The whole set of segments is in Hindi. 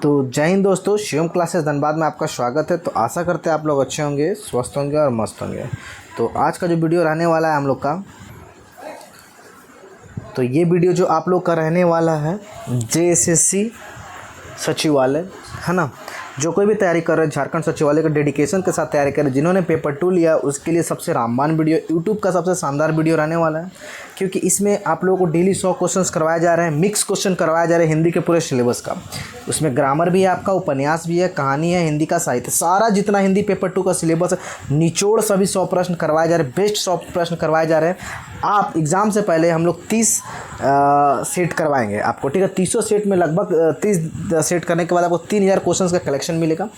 तो जय हिंद दोस्तों, शिवम क्लासेस धनबाद में आपका स्वागत है। तो आशा करते हैं आप लोग अच्छे होंगे, स्वस्थ होंगे और मस्त होंगे। तो आज का जो वीडियो रहने वाला है हम लोग का, तो ये वीडियो जो आप लोग का रहने वाला है जेएसएससी सचिवालय, है ना। जो कोई भी तैयारी कर रहे हैं झारखंड सचिवालय का डेडिकेशन के साथ तैयारी कर रहे हैं, जिन्होंने पेपर 2 लिया उसके लिए सबसे रामबाण वीडियो, यूट्यूब का सबसे शानदार वीडियो रहने वाला है। क्योंकि इसमें आप लोगों को डेली 100 क्वेश्चंस करवाए जा रहे हैं, मिक्स क्वेश्चन करवाए जा रहे हैं हिंदी के पूरे सिलेबस का। उसमें ग्रामर भी है आपका, उपन्यास भी है, कहानी है, हिंदी का साहित्य, सारा जितना हिंदी पेपर 2 का सिलेबस है निचोड़ सभी 100 प्रश्न करवाए जा रहे हैं, बेस्ट 100 प्रश्न करवाए जा रहे हैं। आप एग्ज़ाम से पहले हम लोग 30 सेट करवाएंगे आपको, ठीक है। 30 सेट में लगभग 30 सेट करने के बाद आपको 3000 क्वेश्चंस का कलेक्शन मिलेगा।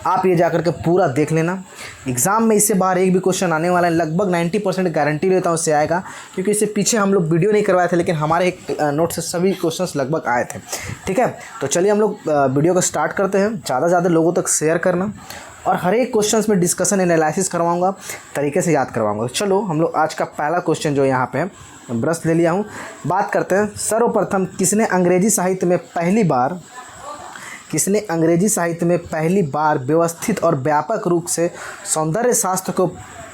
आप ये जाकर के पूरा देख लेना। एग्ज़ाम में इससे बाहर एक भी क्वेश्चन आने वाला है, लगभग 90% गारंटी लेता हूँ इससे आएगा। क्योंकि इससे पीछे हम लोग वीडियो नहीं करवाए थे, लेकिन हमारे एक नोट से सभी क्वेश्चंस लगभग आए थे, ठीक है। तो चलिए हम लोग वीडियो को स्टार्ट करते हैं। ज़्यादा से ज़्यादा लोगों तक शेयर करना, और हर एक क्वेश्चंस में डिस्कशन एनालिसिस करवाऊंगा, तरीके से याद करवाऊंगा। चलो हम लोग आज का पहला क्वेश्चन जो यहाँ पे ब्रश ले लिया हूँ, बात करते हैं। सर्वप्रथम किसने अंग्रेजी साहित्य में पहली बार व्यवस्थित और व्यापक रूप से सौंदर्य शास्त्र को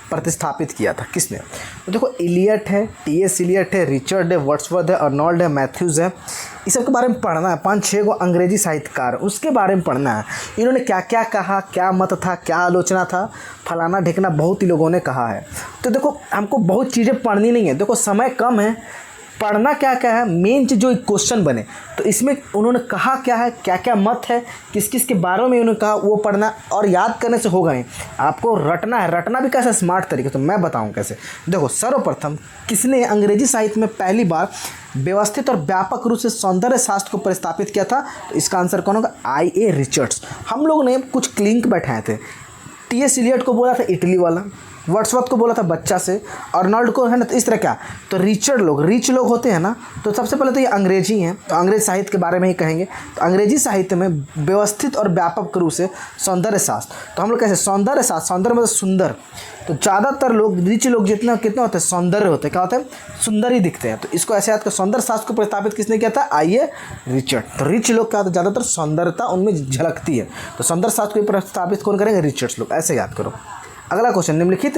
प्रतिस्थापित किया था? किसने? तो देखो, इलियट है, टीएस इलियट है, रिचर्ड है, वर्ड्सवर्थ है, अर्नोल्ड है, मैथ्यूज़ है। इस सब के बारे में पढ़ना है। 5-6 अंग्रेजी साहित्यकार, उसके बारे में पढ़ना है। इन्होंने क्या क्या कहा, क्या मत था, क्या आलोचना था, फलाना ढिकना बहुत ही लोगों ने कहा है। तो देखो, हमको बहुत चीज़ें पढ़नी नहीं है। देखो, समय कम है, पढ़ना क्या क्या है, मेन चीज़ जो एक क्वेश्चन बने। तो इसमें उन्होंने कहा क्या है, क्या क्या मत है, किस किस के बारे में उन्होंने कहा, वो पढ़ना। और याद करने से होगा नहीं, आपको रटना है। रटना भी कैसे, स्मार्ट तरीके। तो मैं बताऊं कैसे। देखो, सर्वप्रथम किसने अंग्रेजी साहित्य में पहली बार व्यवस्थित और व्यापक रूप से सौंदर्य शास्त्र को प्रस्तापित किया था? तो इसका आंसर कौन होगा? I.A. रिचर्ड्स। हम लोग ने कुछ लिंक बैठाए थे। टी.एस. इलियट को बोला था इटली वाला, वर्ड्सवर्थ को बोला था बच्चा से, अर्नोल्ड को, है ना। तो इस तरह क्या, तो रिच लोग होते हैं ना। तो सबसे पहले तो ये अंग्रेजी हैं, तो अंग्रेजी साहित्य के बारे में ही कहेंगे। तो अंग्रेजी साहित्य में व्यवस्थित और व्यापक रूप से सौंदर्य शास्त्र, तो हम लोग कैसे, सौंदर्य शास्त्र, सौंदर्य मतलब सुंदर। तो ज़्यादातर लोग, रिच लोग कितना होते हैं, सौंदर्य होते हैं। क्या होते हैं? सुंदर ही दिखते हैं। तो इसको ऐसे याद कर, सौंदर्य शास्त्र को प्रस्तावित किसने किया था? I.A. रिचर्ड। तो रिच लोग क्या होते हैं, ज़्यादातर सौंदर्यता उनमें झलकती है। तो सौंदर्य शास्त्र को प्रस्तावित कौन करेंगे? रिचर्ड्स लोग। ऐसे याद करो। अगला क्वेश्चन, निम्नलिखित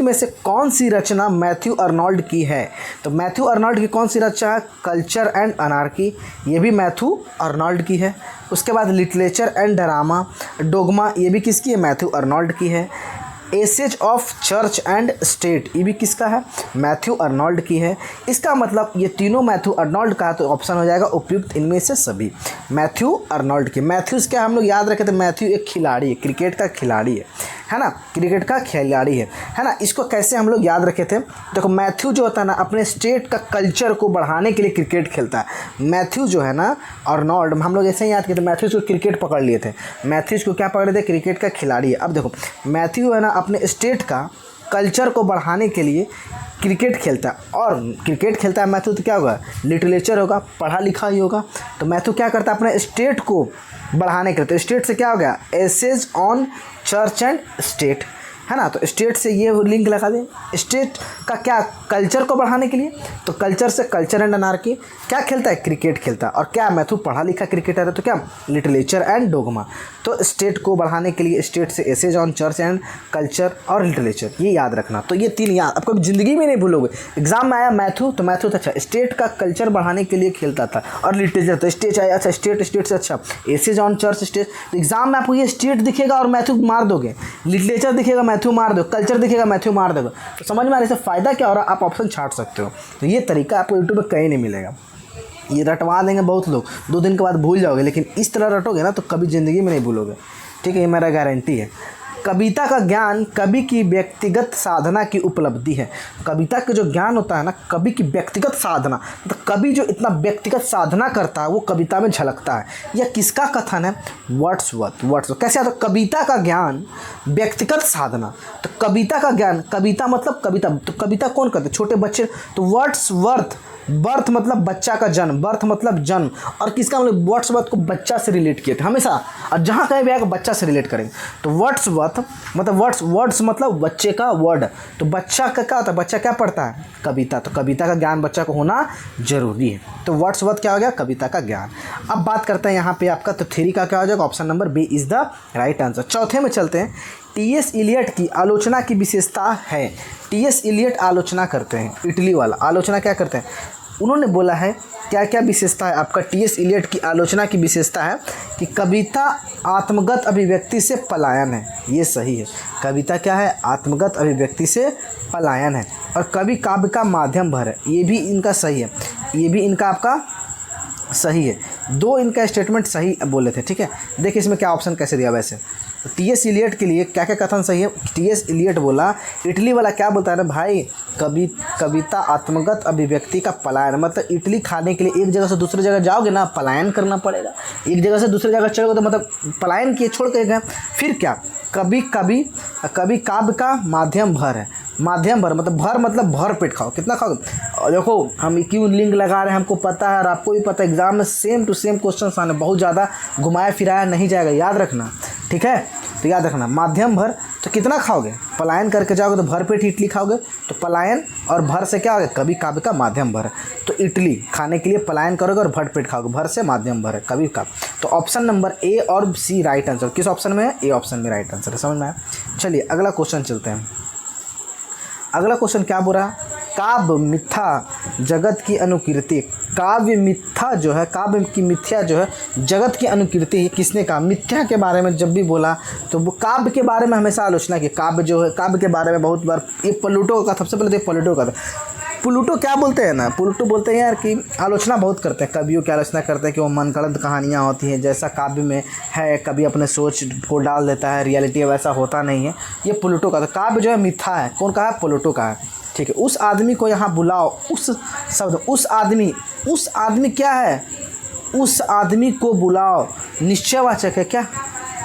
में से कौन सी रचना मैथ्यू अर्नोल्ड की है? तो मैथ्यू अर्नोल्ड की कौन सी रचना है? कल्चर एंड अनार्की, ये भी मैथ्यू अर्नोल्ड की है। उसके बाद लिटरेचर एंड डोगमा, ये भी किसकी है? मैथ्यू अर्नोल्ड की है। Essays of church and state, ये भी किसका है? मैथ्यू अर्नोल्ड की है। इसका मतलब ये तीनों मैथ्यू अर्नोल्ड का, तो ऑप्शन हो जाएगा उपयुक्त इनमें से सभी मैथ्यू अर्नोल्ड की। मैथ्यूज़ क्या हम लोग याद रखे थे? मैथ्यू एक खिलाड़ी है, क्रिकेट का खिलाड़ी है ना, क्रिकेट का खिलाड़ी है ना। इसको कैसे हम लोग याद रखे थे? देखो, मैथ्यू जो होता है ना, अपने स्टेट का कल्चर को बढ़ाने के लिए क्रिकेट खेलता है। मैथ्यू जो है ना, अर्नोल्ड, हम लोग ऐसे ही याद किए थे। मैथ्यूज़ को क्रिकेट पकड़ लिए थे, मैथ्यूज़ को क्या पकड़े थे? क्रिकेट का खिलाड़ी है। अब देखो, मैथ्यू है ना, अपने स्टेट का कल्चर को बढ़ाने के लिए क्रिकेट खेलता है। और क्रिकेट खेलता है मैथ्यू, तो क्या होगा? लिटरेचर होगा, पढ़ा लिखा ही होगा। तो मैथ्यू क्या करता है? अपने स्टेट को बढ़ाने के लिए। तो स्टेट से क्या हो गया? Essays on church and state, है ना। तो स्टेट से ये लिंक लगा दें, स्टेट का क्या, कल्चर को बढ़ाने के लिए। तो कल्चर से कल्चर एंड अनार्की, क्या खेलता है? क्रिकेट खेलता है। और क्या, मैथ्यू पढ़ा लिखा क्रिकेटर है, तो क्या, लिटरेचर एंड डोगमा। तो स्टेट को बढ़ाने के लिए स्टेट से essays on church and culture और लिटरेचर, ये याद रखना। तो ये 3 याद आपको ज़िंदगी में नहीं भूलोगे। एग्जाम में आया मैथ्यू, तो मैथ्यू तो अच्छा, स्टेट का कल्चर बढ़ाने के लिए खेलता था। और लिटरेचर, तो स्टेट आया, अच्छा स्टेट से अच्छा एसेज ऑन चर्च स्टेट। तो एग्जाम में आपको ये स्टेट दिखेगा और मैथ्यू मार दोगे, लिटरेचर दिखेगा मैथ्यू मार दो, कल्चर दिखेगा मैथ्यू मार दोगे। तो समझ में आ रहा है इससे फ़ायदा क्या हो रहा है? आप ऑप्शन छाट सकते हो। तो ये तरीका आपको यूट्यूब पर कहीं नहीं मिलेगा। ये रटवा देंगे बहुत लोग, 2 दिन के बाद भूल जाओगे, लेकिन इस तरह रटोगे ना तो कभी ज़िंदगी में नहीं भूलोगे, ठीक है। ये मेरा गारंटी है। कविता का ज्ञान कवि की व्यक्तिगत साधना की उपलब्धि है। कविता का जो ज्ञान होता है ना, कवि की व्यक्तिगत साधना, तो कवि जो इतना व्यक्तिगत साधना करता है वो कविता में झलकता है। यह किसका कथन है? वर्ड्सवर्थ। कैसे आता? कविता का ज्ञान व्यक्तिगत साधना, तो कविता का ज्ञान, कविता मतलब कविता, तो कविता कौन करते? छोटे बच्चे। तो वर्ड्सवर्थ बर्थ मतलब बच्चा का जन्म, बर्थ मतलब जन्म, और किसका मतलब वर्ड्सवर्थ को बच्चा से रिलेट किए थे हमेशा, और जहाँ कहीं भी आएगा बच्चा से रिलेट करेंगे। तो वर्ड्सवर्थ मतलब वर्ड्स मतलब बच्चे का वर्ड, तो बच्चा का क्या होता है, बच्चा क्या पढ़ता है, कविता, तो कविता का ज्ञान बच्चा को होना जरूरी है। तो वर्ड्सवर्थ क्या हो गया, कविता का ज्ञान। अब बात करते हैं यहाँ पे आपका, तो थ्योरी का क्या हो जाएगा, option number B is the right answer. चौथे में चलते हैं, टी.एस. इलियट की आलोचना की विशेषता है। टी.एस. इलियट आलोचना करते हैं, इटली वाला आलोचना क्या करते हैं, उन्होंने बोला है क्या क्या विशेषता है आपका, टी.एस. इलियट की आलोचना की विशेषता है कि कविता आत्मगत अभिव्यक्ति से पलायन है, ये सही है। कविता क्या है, आत्मगत अभिव्यक्ति से पलायन है, और कवि काव्य का माध्यम भर है, ये भी इनका सही है, ये भी इनका आपका सही है। दो इनका स्टेटमेंट सही बोले थे, ठीक है। देखिए इसमें क्या ऑप्शन कैसे दिया वैसे, तो टी.एस. इलियट के लिए क्या क्या कथन सही है। टी.एस. इलियट बोला, इटली वाला क्या बोलता है ना भाई, कविता आत्मगत अभिव्यक्ति का पलायन, मतलब इटली खाने के लिए एक जगह से दूसरी जगह जाओगे ना, पलायन करना पड़ेगा, एक जगह से दूसरी जगह चलोगे तो मतलब पलायन किए, छोड़ के गए। फिर क्या, कवि काव्य का माध्यम भर है, माध्यम भर मतलब भर मतलब भर पेट खाओ, कितना खाओगे। देखो हम क्यों लिंक लगा रहे हैं, हमको पता है और आपको भी पता है, एग्जाम में सेम टू सेम क्वेश्चन आने, बहुत ज़्यादा घुमाया फिराया नहीं जाएगा, याद रखना, ठीक है। तो याद रखना माध्यम भर, तो कितना खाओगे, पलायन करके जाओगे तो भर पेट इडली खाओगे, तो पलायन और भर से क्या होगा, कवि काव्य का माध्यम भर है, तो इडली खाने के लिए पलायन करोगे और भर पेट खाओगे, भर से माध्यम भर है, कवि काव्य। तो ऑप्शन नंबर ए और सी राइट आंसर, किस ऑप्शन में है, ए ऑप्शन में राइट आंसर है, समझ में आया। चलिए अगला क्वेश्चन चलते हैं। अगला क्वेश्चन क्या बोल रहा है, काव्य मिथ्या जगत की अनुकीर्ति, काव्य मिथ्या जो है, काव्य की मिथ्या जो है जगत की अनुकीर्ति, किसने कहा, मिथ्या के बारे में जब भी बोला तो वो काव्य के बारे में हमेशा आलोचना की, काव्य जो है काव्य के बारे में बहुत बार, ये प्लूटो का, सबसे पहले तो प्लूटो का था, प्लूटो क्या बोलते हैं ना, प्लूटो बोलते हैं यार कि आलोचना बहुत करते हैं, कवियों की आलोचना करते हैं कि वो मनगढ़ंत कहानियाँ होती हैं, जैसा काव्य में है कभी अपने सोच को डाल देता है, रियलिटी वैसा होता नहीं है, ये प्लूटो का था। काव्य जो है मिथ्या है, कौन कहा है, प्लूटो का है, ठीक है। उस आदमी को यहाँ बुलाओ, उस शब्द उस आदमी क्या है, उस आदमी को बुलाओ, निश्चयवाचक है क्या,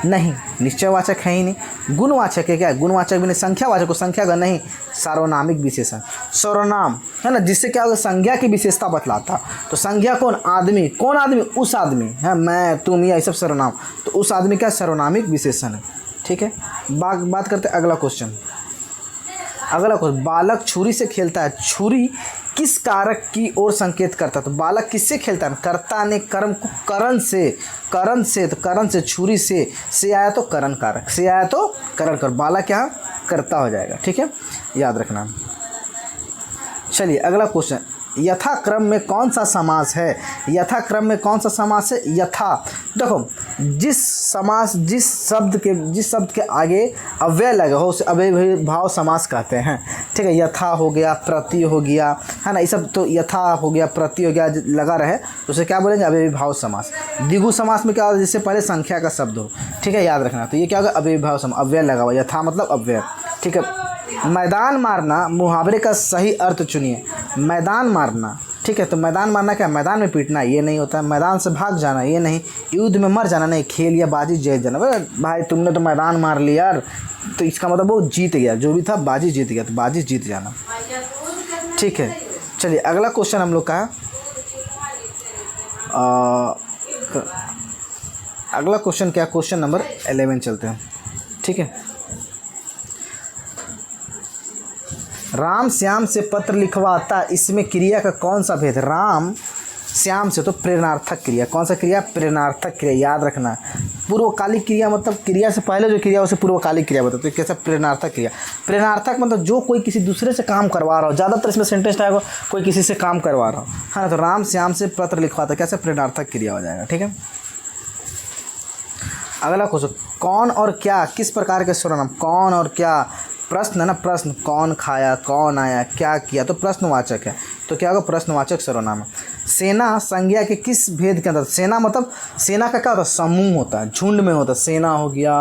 नहीं, निश्चयवाचक है ही नहीं। गुणवाचक है क्या, गुणवाचक भी नहीं। संख्यावाचक को, संख्या का नहीं, सार्वनामिक विशेषण, सर्वनाम है ना, जिससे क्या होगा, संज्ञा की विशेषता बतलाता। तो संज्ञा कौन, आदमी, कौन आदमी, उस आदमी है, मैं तुम या ये सब सर्वनाम, तो उस आदमी क्या सर्वनामिक विशेषण है, ठीक है। बात करते हैं अगला क्वेश्चन। अगला क्वेश्चन, बालक छुरी से खेलता है, छुरी किस कारक की ओर संकेत करता है, तो बालक किससे खेलता है, कर्ता ने कर्म को करण से, तो करण से, छुरी से आया तो करण कारक, से आया तो करण कर, बालक यहाँ कर्ता हो जाएगा, ठीक है, याद रखना। चलिए अगला क्वेश्चन, यथाक्रम में कौन सा समास है, यथाक्रम में कौन सा समास है, यथा, देखो जिस शब्द के आगे अव्यय लगे हो उसे अव्ययीभाव समास कहते हैं, ठीक है। यथा हो गया, प्रति हो गया, है ना, ये सब तो यथा हो गया, प्रति हो गया, लगा रहे तो उसे क्या बोलेंगे, अव्ययीभाव समास। द्विगु समास में क्या होगा, जिससे पहले संख्या का शब्द हो, ठीक है, याद रखना। तो ये क्या होगा, अव्ययीभाव समास, अव्यय लगा हुआ, यथा मतलब अव्यय, ठीक है। मैदान मारना मुहावरे का सही अर्थ चुनिए, मैदान मारना, ठीक है। तो मैदान मारना क्या, मैदान में पीटना, ये नहीं होता है। मैदान से भाग जाना, ये नहीं। युद्ध में मर जाना, नहीं। खेल या बाजी जीत जाना, भाई तुमने तो मैदान मार लिया यार, तो इसका मतलब वो जीत गया, जो भी था बाजी जीत गया, तो बाजी जीत जाना, ठीक है। चलिए अगला क्वेश्चन हम लोग का, अगला क्वेश्चन क्या, क्वेश्चन नंबर 11 चलते हैं, ठीक है। राम श्याम से पत्र लिखवाता, इसमें क्रिया का कौन सा भेद, राम श्याम से तो प्रेरणार्थक क्रिया, कौन सा क्रिया, प्रेरणार्थक क्रिया, याद रखना। पूर्वकालिक क्रिया मतलब क्रिया से पहले जो क्रिया उसे पूर्वकालिक क्रिया बताते हैं, कैसा, प्रेरणार्थक क्रिया। प्रेरणार्थक मतलब जो कोई किसी दूसरे से काम करवा रहा हो, ज़्यादातर इसमें सेंटेंस आएगा कोई किसी से काम करवा रहा हो, है ना, तो राम श्याम से पत्र लिखवाता, कैसे, प्रेरणार्थक क्रिया हो जाएगा, ठीक है। अगला क्वेश्चन, कौन और क्या किस प्रकार के सर्वनाम, कौन और क्या प्रश्न है ना, प्रश्न, कौन खाया, कौन आया, क्या किया, तो प्रश्नवाचक है, तो क्या होगा, प्रश्नवाचक सर्वनाम है। सेना संज्ञा के किस भेद के अंदर, सेना मतलब सेना का क्या होता है, समूह होता है, झुंड में होता है, सेना हो गया,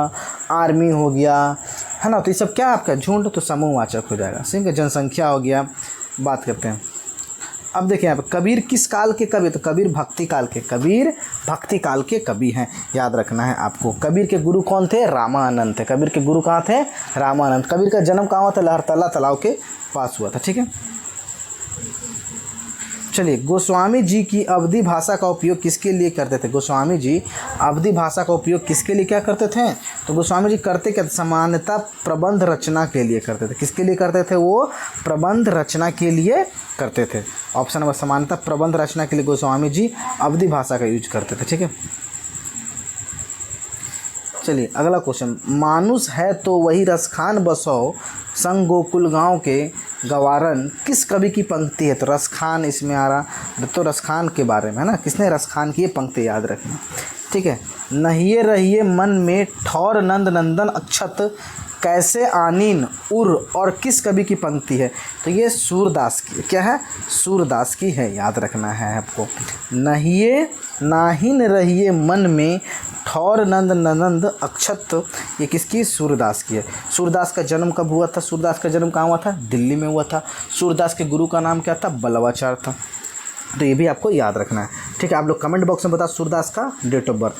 आर्मी हो गया, है ना, तो ये सब क्या है आपका, झुंड, तो समूहवाचक हो जाएगा, ठीक है। जनसंख्या हो गया। बात करते हैं, अब देखिए यहाँ पर कबीर किस काल के कवि, तो कबीर भक्ति काल के, कबीर भक्ति काल के कवि हैं, याद रखना है आपको। कबीर के गुरु कौन थे, रामानंद थे, कबीर के गुरु कहाँ थे, रामानंद। कबीर का जन्म कहाँ हुआ था, लहरतला तालाब के पास हुआ था, ठीक है। चलिए, गोस्वामी जी की अवधी भाषा का उपयोग किसके लिए करते थे? गोस्वामी जी अवधी भाषा का उपयोग किसके लिए क्या करते थे? तो गोस्वामी जी करते क्या? सामान्यतः प्रबंध रचना के लिए करते थे। किसके लिए करते थे? वो प्रबंध रचना के लिए करते थे। ऑप्शन नंबर, सामान्यतः प्रबंध रचना के लिए गोस्वामी जी अवधी भाषा का यूज करते थे। ठीक है, चलिए अगला क्वेश्चन, मानुष है तो वही रसखान बसो संग गोकुल गाँव के गवारन किस कवि की पंक्ति है? तो रसखान इसमें आ रहा, तो रसखान के बारे में है ना, किसने रसखान की ये पंक्ति याद रखना। ठीक है, नहिए रहिए मन में ठौर नंद नंदन अक्षत कैसे आनीन उर, और किस कवि की पंक्ति है? तो ये सूरदास की, क्या है? सूरदास की है, याद रखना है आपको। नहिए नाहिन रहिए मन में ठौर नंद नंद अक्षत, ये किसकी? सूरदास की है। सूरदास का जन्म कब हुआ था? सूरदास का जन्म कहाँ हुआ था? दिल्ली में हुआ था। सूरदास के गुरु का नाम क्या था? बल्लवाचार्य था। तो ये भी आपको याद रखना है। ठीक है, आप लोग कमेंट बॉक्स में बताओ सूरदास का डेट ऑफ बर्थ।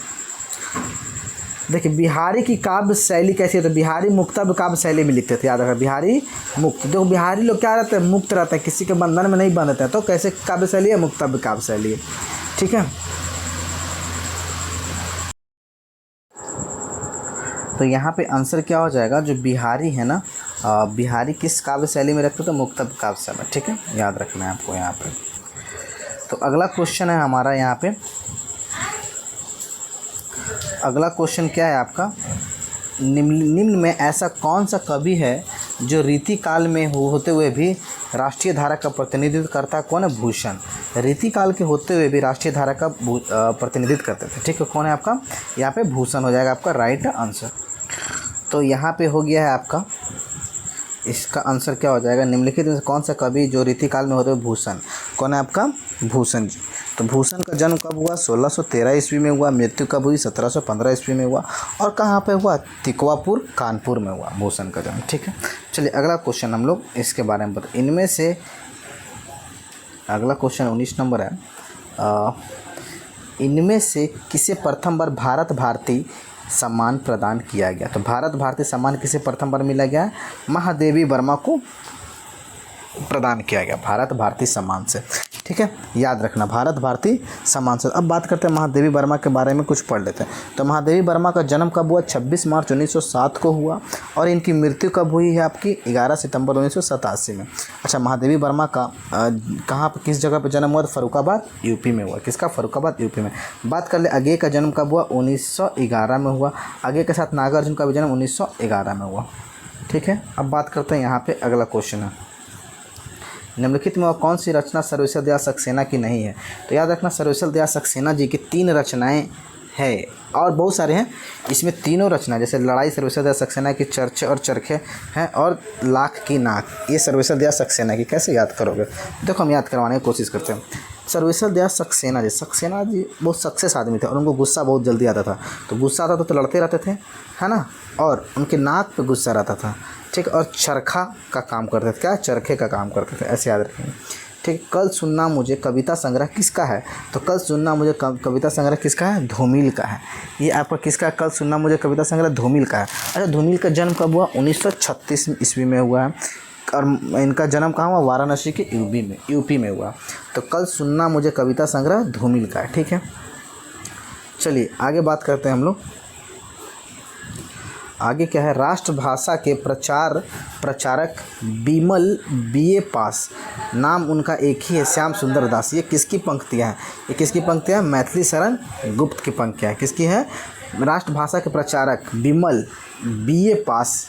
देखिए, बिहारी की काव्य शैली कैसी है? तो बिहारी मुक्तव्य काव्य शैली में लिखते थे, याद रखना, बिहारी मुक्त। देखो बिहारी लोग क्या रहते हैं? मुक्त रहते हैं, किसी के बंधन में नहीं बंधते हैं। तो कैसे काव्य शैली है? मुक्तव्य काव्य शैली है। ठीक है, तो यहाँ पे आंसर क्या हो जाएगा? जो बिहारी है ना, बिहारी किस काव्य शैली में रखते? तो मुक्तव्य काव्य शैली। ठीक है, याद रखना है आपको यहाँ पे। तो अगला क्वेश्चन है हमारा यहाँ पे, अगला क्वेश्चन क्या है आपका? निम्न में ऐसा कौन सा कवि है जो रीति काल में होते हुए भी राष्ट्रीय धारा का प्रतिनिधित्व करता है? कौन है? भूषण। रीति काल के होते हुए भी राष्ट्रीय धारा का प्रतिनिधित्व करते थे। ठीक है, कौन है आपका? यहाँ पे भूषण हो जाएगा आपका राइट आंसर। तो यहाँ पे हो गया है आपका, इसका आंसर क्या हो जाएगा? निम्नलिखित में से कौन सा कवि जो रीति काल में होते हुए? भूषण। कौन है आपका? भूषण जी। तो भूषण का जन्म कब हुआ? 1613 ईस्वी में हुआ। मृत्यु कब हुई? 1715 ईस्वी में हुआ। और कहाँ पे हुआ? तिकवापुर, कानपुर में हुआ भूषण का जन्म। ठीक है, चलिए अगला क्वेश्चन हम लोग इसके बारे में बताएं। इनमें से अगला क्वेश्चन 19 नंबर है, इनमें से किसे प्रथम बार भारत भारती सम्मान प्रदान किया गया? तो भारत भारती सम्मान किसे प्रथम बार मिला गया? महादेवी वर्मा को प्रदान किया गया भारत भारती सम्मान से। ठीक है, याद रखना, भारत भारती सम्मान से। अब बात करते हैं महादेवी वर्मा के बारे में, कुछ पढ़ लेते हैं। तो महादेवी वर्मा का जन्म कब हुआ? 26 मार्च 1907 को हुआ। और इनकी मृत्यु कब हुई है आपकी? 11 सितंबर 1987 में। अच्छा, महादेवी वर्मा का कहाँ पर, किस जगह पर जन्म हुआ? फर्रुखाबाद, यूपी में हुआ। किसका? फर्रुखाबाद, यूपी में। बात कर ले अजय का जन्म कब हुआ? 1911 में हुआ। अजय के साथ नागार्जुन का भी जन्म 1911 में हुआ। ठीक है, अब बात करते हैं यहाँ पे अगला क्वेश्चन है, निम्नलिखित में कौन सी रचना सर्वेश्वर दयाल सक्सेना की नहीं है? तो याद रखना, सर्वेश्वर दयाल सक्सेना जी की 3 रचनाएं हैं, और बहुत सारे हैं। इसमें तीनों रचना, जैसे लड़ाई सर्वेश्वर दयाल सक्सेना की, चर्चे और चरखे हैं, और लाख की नाक, ये सर्वेश्वर दयाल सक्सेना की। कैसे याद करोगे? देखो हम याद करवाने की कोशिश करते हैं। सर्वेश्वर दयाल सक्सेना जी बहुत सक्सेस आदमी थे, और उनको गुस्सा बहुत जल्दी आता था। तो गुस्सा आता था तो लड़ते रहते थे, है ना, और उनके नाक पे गुस्सा रहता था। ठीक, और चरखा का काम करते थे। क्या? चरखे का काम करते थे, ऐसे याद रखेंगे। ठीक, कल सुनना मुझे कविता संग्रह किसका है? तो कल सुनना मुझे कविता संग्रह किसका है? धूमिल का है। ये आपका किसका? कल सुनना मुझे कविता संग्रह धूमिल का है। अच्छा, धूमिल का जन्म कब हुआ? 1936 ईस्वी में हुआ है। और इनका जन्म कहाँ हुआ? वाराणसी के यूपी में हुआ। तो कल सुनना मुझे कविता संग्रह धूमिल का है। ठीक है, चलिए आगे बात करते हैं हम लोग। आगे क्या है? राष्ट्रभाषा के प्रचारक बिमल BA पास, नाम उनका एक ही है, श्याम सुंदर दास। ये किसकी पंक्तियाँ हैं? ये किसकी पंक्तियाँ हैं? मैथिली शरण गुप्त की पंक्तियाँ हैं। किसकी है? राष्ट्रभाषा के प्रचारक बिमल BA पास,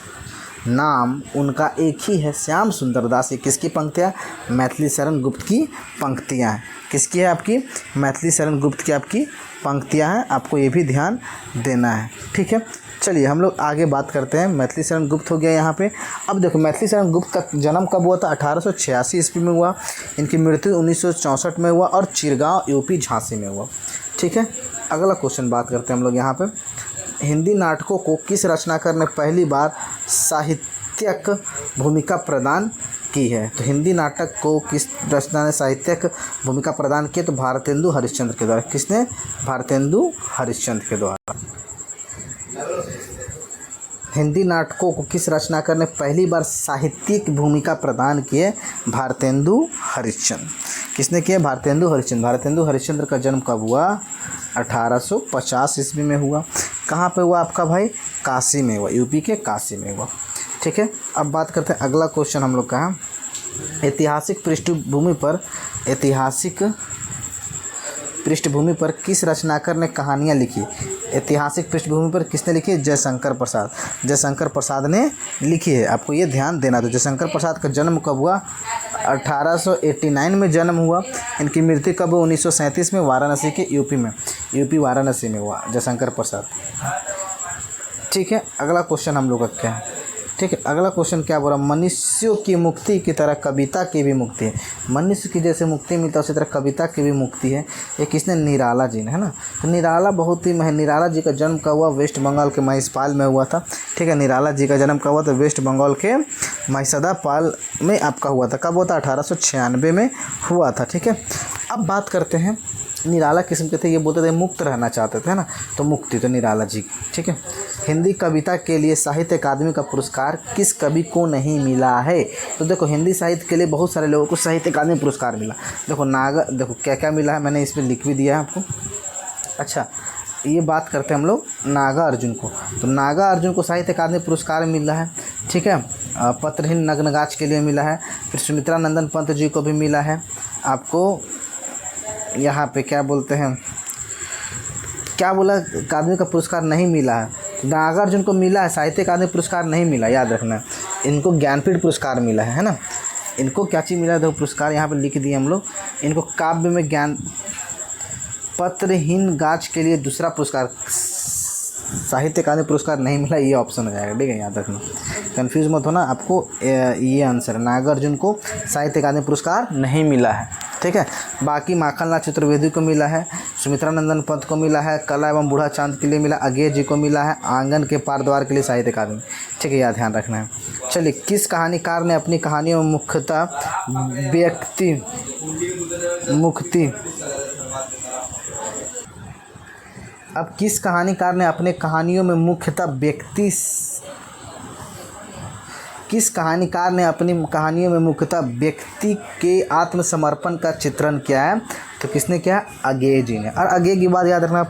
नाम उनका एक ही है, श्याम सुंदर दास। ये किसकी पंक्तियाँ? मैथिली शरण गुप्त की पंक्तियाँ हैं। किसकी है? आपकी मैथिली शरण गुप्त की आपकी पंक्तियाँ हैं, आपको ये भी ध्यान देना है। ठीक है, चलिए हम लोग आगे बात करते हैं। मैथिली शरण गुप्त हो गया यहाँ पे। अब देखो, मैथिली शरण गुप्त का जन्म कब हुआ था? 1886 ईस्वी में हुआ। इनकी मृत्यु 1964 में हुआ, और चिरगांव यूपी झांसी में हुआ। ठीक है, अगला क्वेश्चन बात करते हैं हम लोग यहाँ पे। हिंदी नाटकों को किस रचनाकार ने पहली बार साहित्यिक भूमिका प्रदान की है? तो हिंदी नाटक को किस रचना ने साहित्यिक भूमिका प्रदान की? तो भारतेंदु हरिश्चंद्र के द्वारा। किसने? भारतेंदु हरिश्चंद्र के द्वारा। हिंदी नाटकों को किस रचनाकार ने पहली बार साहित्यिक भूमिका प्रदान की है? भारतेंदु हरिश्चंद्र। किसने किया? भारतेंदु हरिश्चंद्र। भारतेंदु हरिश्चंद्र का जन्म कब हुआ? 1850 ईस्वी में हुआ। कहाँ पे हुआ आपका भाई? काशी में हुआ, यूपी के काशी में हुआ। ठीक है, अब बात करते हैं अगला क्वेश्चन हम लोग का है, ऐतिहासिक पृष्ठभूमि पर किस रचनाकार ने कहानियाँ लिखी? ऐतिहासिक पृष्ठभूमि पर किसने लिखी? जयशंकर प्रसाद। जयशंकर प्रसाद ने लिखी है, आपको ये ध्यान देना। तो जयशंकर प्रसाद का जन्म कब हुआ? 1889 में जन्म हुआ। इनकी मृत्यु कब हुई? 1937 में वाराणसी के यूपी वाराणसी में हुआ जयशंकर प्रसाद। ठीक है, अगला क्वेश्चन हम लोग का क्या है? ठीक है, अगला क्वेश्चन क्या बोला? मनुष्यों की मुक्ति की तरह कविता की भी मुक्ति है। मनुष्य की जैसे मुक्ति मिलता है उसी तरह कविता की भी मुक्ति है। ये किसने? निराला जी ने, है ना। तो निराला बहुत ही निराला जी का जन्म कब हुआ? वेस्ट बंगाल के महिषपाल में हुआ था। ठीक है, निराला जी का जन्म कब हुआ? तो वेस्ट बंगाल के महिषदापाल में आपका हुआ था। कब हुआ था? 1896 में हुआ था। ठीक है, अब बात करते हैं निराला किस्म के थे, ये बोलते थे मुक्त रहना चाहते थे, है ना। तो मुक्ति तो निराला जी। ठीक है, हिंदी कविता के लिए साहित्य अकादमी का पुरस्कार किस कवि को नहीं मिला है? तो देखो, हिंदी साहित्य के लिए बहुत सारे लोगों को साहित्य अकादमी पुरस्कार मिला। देखो क्या क्या मिला है, मैंने इसमें लिख भी दिया है आपको। अच्छा, ये बात करते हैं हम लोग नागा अर्जुन को। तो नागा अर्जुन को साहित्य अकादमी पुरस्कार मिला है। ठीक है, पत्रहीन नग्नगाछ के लिए मिला है। फिर सुमित्रा नंदन पंत जी को भी मिला है। आपको यहाँ पे क्या बोलते हैं, क्या बोला? अकादमी का पुरस्कार नहीं मिला है। नागार्जुन को मिला है, साहित्य अकादमी पुरस्कार नहीं मिला, याद रखना। इनको ज्ञानपीठ पुरस्कार मिला है ना। इनको क्या चीज़ मिला? देखो पुरस्कार यहाँ पे लिख दिए हम लोग। इनको काव्य में ज्ञान पत्रहीन गाछ के लिए दूसरा पुरस्कार, साहित्य अकादमी पुरस्कार नहीं मिला, ये ऑप्शन हो जाएगा। ठीक है, याद रखना, कंफ्यूज मत होना। आपको ये आंसर है, नागार्जुन को साहित्य अकादमी पुरस्कार नहीं मिला है। ठीक है, बाकी माखनलाल चतुर्वेदी को मिला है, सुमित्रा नंदन पंत को मिला है, कला एवं बूढ़ा चांद के लिए मिला, अगेय जी को मिला है, आंगन के पार द्वार के लिए साहित्य अकादमी। ठीक है, याद ध्यान रखना है। चलिए, किस कहानीकार ने अपनी कहानियों में मुख्यतः किस कहानीकार ने अपने कहानियों में मुख्यतः व्यक्ति के आत्मसमर्पण का चित्रण किया है? तो किसने किया? अगेय जी ने। और अगेय की बात याद रखना,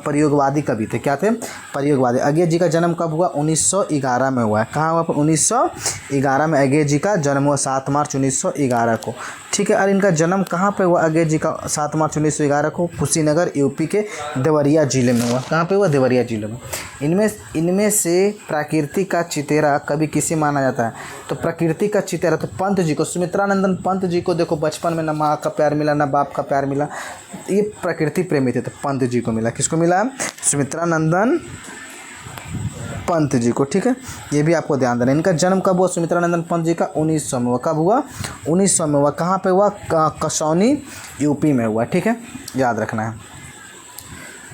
प्रयोगवादी कवि थे। क्या थे? प्रयोगवादी। अगेय जी का जन्म कब हुआ? 1911 में हुआ है। कहाँ हुआ? 1911 में अगेय जी का जन्म हुआ, 7 मार्च 1911 को। ठीक है, और इनका जन्म कहाँ पे हुआ? अगेय जी का 7 मार्च 1911 को कुशीनगर यूपी के देवरिया जिले में हुआ। कहाँ पे हुआ? देवरिया जिले में। इनमें से प्रकृति का चितेरा कवि किसे माना जाता है? तो प्रकृति का चितेरा तो पंत जी को, सुमित्रानंदन पंत जी को। देखो, बचपन में न माँ का प्यार मिला न बाप का प्यार मिला, ये प्रकृति प्रेमी थे, तो पंत जी को मिला। किसको मिला? सुमित्रानंदन पंत जी को। ठीक है, ये भी आपको ध्यान देना। इनका जन्म कब हुआ? सुमित्रानंदन पंत जी का 1900 में हुआ। कब हुआ? 1900 में हुआ। कहाँ पे हुआ? कसौनी यूपी में हुआ। ठीक है, याद रखना है।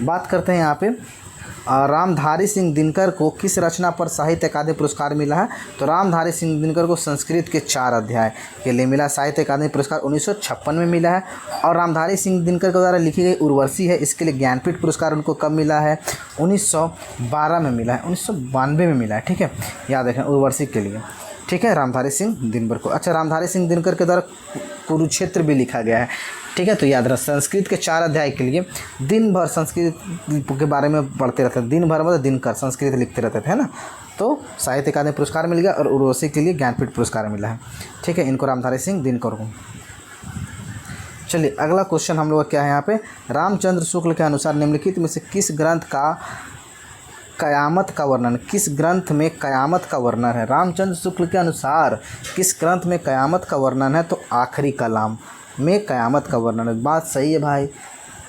बात करते हैं यहाँ पे रामधारी सिंह दिनकर को किस रचना पर साहित्य अकादमी पुरस्कार मिला है? तो रामधारी सिंह दिनकर को संस्कृत के 4 अध्याय के लिए मिला साहित्य अकादमी पुरस्कार, 1956 में मिला है। और रामधारी सिंह दिनकर के द्वारा लिखी गई उर्वशी है, इसके लिए ज्ञानपीठ पुरस्कार उनको कब मिला है? 1912 में मिला है, 1992 में मिला है। ठीक है, याद रखें, उर्वशी के लिए। ठीक है, रामधारी सिंह दिनकर को। अच्छा, रामधारी सिंह दिनकर के द्वारा कुरुक्षेत्र भी लिखा गया है। ठीक है, तो याद रख, संस्कृत के 4 अध्याय के लिए दिन भर संस्कृत के बारे में पढ़ते रहते थे। दिन भर मतलब दिनकर संस्कृत लिखते रहते थे, है ना। तो साहित्य अकादमी पुरस्कार मिल गया और उर्वशी के लिए ज्ञानपीठ पुरस्कार मिला है। ठीक है, इनको रामधारी सिंह दिनकर को। चलिए, अगला क्वेश्चन हम लोग का क्या है यहाँ पे? रामचंद्र शुक्ल के अनुसार निम्नलिखित में से किस ग्रंथ का कयामत का वर्णन, किस ग्रंथ में कयामत का वर्णन है? रामचंद्र शुक्ल के अनुसार किस ग्रंथ में कयामत का वर्णन है? तो आखिरी कलाम में कयामत का वर्णन है। बात सही है भाई,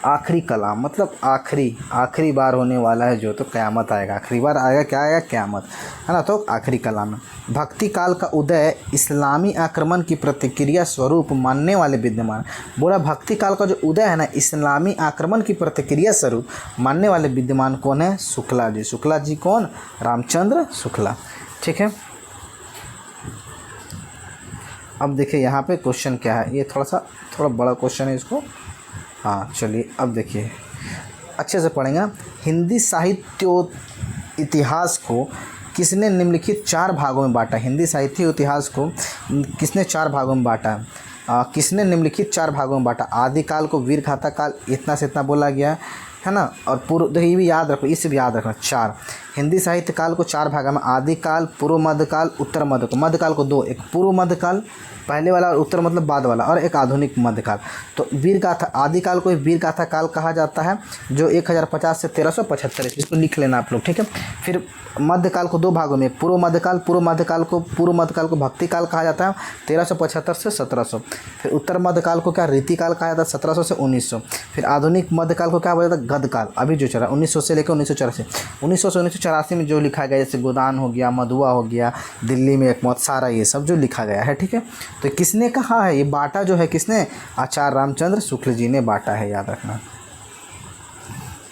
आखिरी कलाम मतलब आखिरी बार होने वाला है जो, तो क़यामत आएगा। आखिरी बार आएगा, क्या आएगा? क़यामत, है ना। तो आखिरी कलाम है। भक्ति काल का उदय इस्लामी आक्रमण की प्रतिक्रिया स्वरूप मानने वाले विद्यमान, बोला भक्ति काल का जो उदय है ना, इस्लामी आक्रमण की प्रतिक्रिया स्वरूप मानने वाले विद्यमान कौन है? शुक्ला जी। शुक्ला जी कौन? रामचंद्र शुक्ला। ठीक है, अब देखिए यहाँ पे क्वेश्चन क्या है, ये थोड़ा बड़ा क्वेश्चन है इसको। हाँ चलिए, अब देखिए अच्छे से पढ़ेंगे। हिंदी साहित्य इतिहास को किसने निम्नलिखित 4 भागों में बांटा? हिंदी साहित्य इतिहास को किसने 4 भागों में बांटा? किसने निम्नलिखित 4 भागों में बांटा? आदिकाल को वीरगाथा काल इतना से इतना बोला गया है ना। और पूर्व, देखिए ये भी याद रखो, इसे भी याद रखना 4। हिंदी साहित्य काल को 4 भागों में आदिकाल, पूर्व मध्यकाल, उत्तर मध्यकाल। मध्यकाल को 2, एक पूर्व मध्यकाल पहले वाला और उत्तर मतलब बाद वाला, और एक आधुनिक मध्यकाल। तो वीरगाथा आदिकाल को वीरगाथा काल कहा जाता है, जो 1050 से 1375, इसको लिख लेना आप लोग, ठीक है। फिर मध्यकाल को 2 भागों में, पूर्व मध्यकाल पूर्व मध्यकाल को भक्ति काल कहा जाता है 1375 से 1700। फिर उत्तर मध्यकाल को क्या रीतिकाल कहा जाता है 1700 से 1900। फिर आधुनिक मध्यकाल को क्या बोला जाता है गदकाल, अभी जो चला 1900 से लेकर 1984। 1900 से 1984 में जो लिखा गया, जैसे गोदान हो गया, मधुआ हो गया, दिल्ली में एक मौत, सारा ये सब जो लिखा गया है, ठीक है। तो किसने कहा है ये बांटा जो है, किसने? आचार्य रामचंद्र शुक्ल जी ने बांटा है, याद रखना,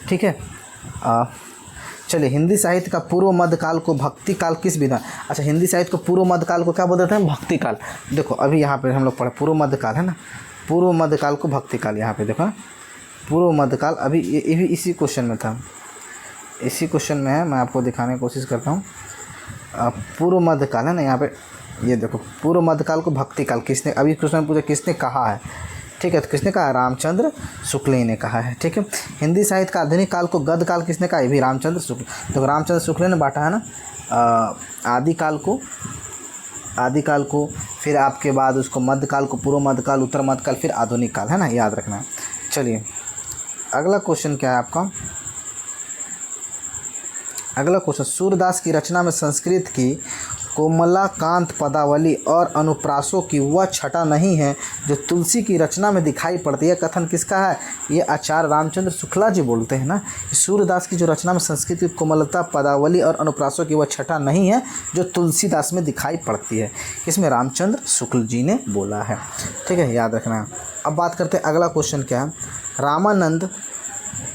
ठीक है। चलिए, हिंदी साहित्य का पूर्व मध्यकाल को भक्ति काल किस विधा? अच्छा, हिंदी साहित्य को पूर्व मध्यकाल को क्या बोलते हैं? भक्ति काल। देखो अभी यहाँ पे हम लोग पढ़े पूर्व मध्यकाल है ना, पूर्व मध्यकाल को भक्ति काल। यहाँ पे देखो पूर्व मध्यकाल, अभी ये भी इसी क्वेश्चन में था, इसी क्वेश्चन में है, मैं आपको दिखाने की कोशिश करता हूँ। पूर्व मध्यकाल है ना, यहाँ पे ये देखो पूर्व मध्यकाल को भक्ति काल किसने, अभी क्वेश्चन पूछा किसने कहा है, ठीक है। तो किसने कहा? रामचंद्र शुक्ल ने कहा है, ठीक है। हिंदी साहित्य का आधुनिक काल को गद काल किसने कहा? ये भी रामचंद्र शुक्ल। तो रामचंद्र शुक्ल ने बांटा है ना आदिकाल को, फिर आपके बाद उसको मध्यकाल को, पूर्व मध्यकाल, उत्तर मध्यकाल, फिर आधुनिक काल, है ना, याद रखना है। चलिए अगला क्वेश्चन क्या है आपका? अगला क्वेश्चन, सूरदास की रचना में संस्कृत की कोमलाकांत पदावली और अनुप्रासों की वह छटा नहीं है जो तुलसी की रचना में दिखाई पड़ती है। कथन किसका है? ये आचार्य रामचंद्र शुक्ला जी बोलते हैं ना। सूरदास की जो रचना में संस्कृत की कोमलता पदावली और अनुप्रासों की वह छटा नहीं है जो तुलसीदास में दिखाई पड़ती है। इसमें रामचंद्र शुक्ल जी ने बोला है, ठीक है, याद रखना। अब बात करते हैं अगला क्वेश्चन क्या है। रामानंद